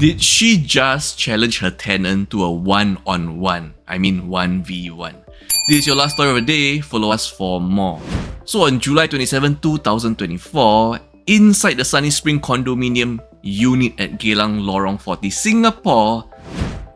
Did she just challenge her tenant to a one-on-one? I mean 1v1. This is your last story of the day. Follow us for more. So on July 27, 2024, inside the Sunny Spring condominium unit at Geylang Lorong 40, Singapore,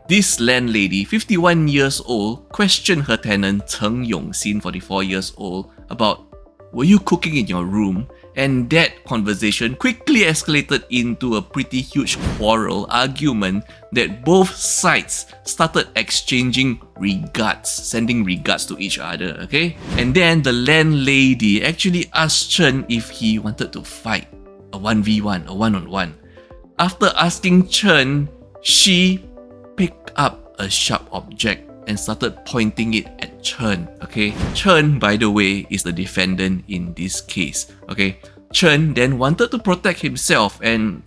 this landlady, 51 years old, questioned her tenant Cheng Yong-sin, 44 years old, about, were you cooking in your room? And that conversation quickly escalated into a pretty huge quarrel, argument that both sides started exchanging regards, sending regards to each other, okay? And then the landlady actually asked Chen if he wanted to fight, a 1v1, a one-on-one. After asking Chen, she picked up a sharp object and started pointing it at Chen, okay? Chen, by the way, is the defendant in this case, okay? Chen then wanted to protect himself, and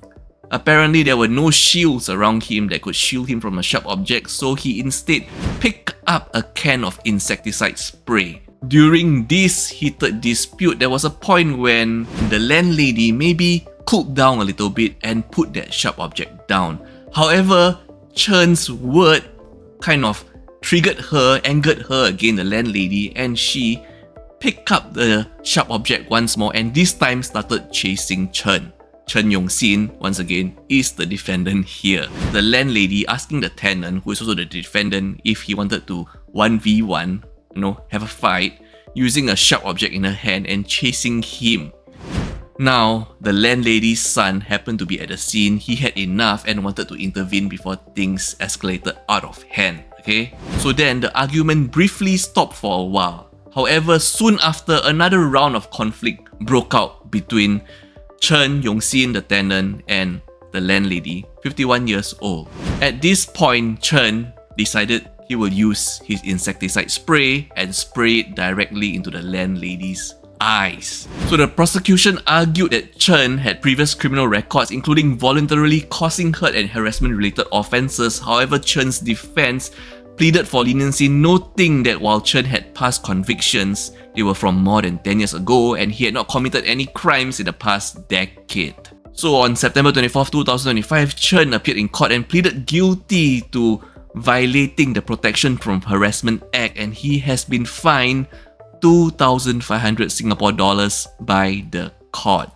apparently there were no shields around him that could shield him from a sharp object, so he instead picked up a can of insecticide spray. During this heated dispute, there was a point when the landlady maybe cooled down a little bit and put that sharp object down. However, Chen's word kind of triggered her, angered her again, the landlady, and she picked up the sharp object once more and this time started chasing Chen. Cheng Yong-sin, once again, is the defendant here. The landlady asking the tenant, who is also the defendant, if he wanted to 1v1, have a fight, using a sharp object in her hand and chasing him. Now, the landlady's son happened to be at the scene. He had enough and wanted to intervene before things escalated out of hand, okay? So then, the argument briefly stopped for a while. However, soon after, another round of conflict broke out between Cheng Yong-sin, the tenant, and the landlady, 51 years old. At this point, Chen decided he will use his insecticide spray and spray it directly into the landlady's eyes. So the prosecution argued that Chen had previous criminal records, including voluntarily causing hurt and harassment-related offences. However, Chen's defence pleaded for leniency, noting that while Chen had past convictions, they were from more than 10 years ago and he had not committed any crimes in the past decade. So on September 24, 2025, Chen appeared in court and pleaded guilty to violating the Protection from Harassment Act, and he has been fined 2,500 Singapore dollars by the court.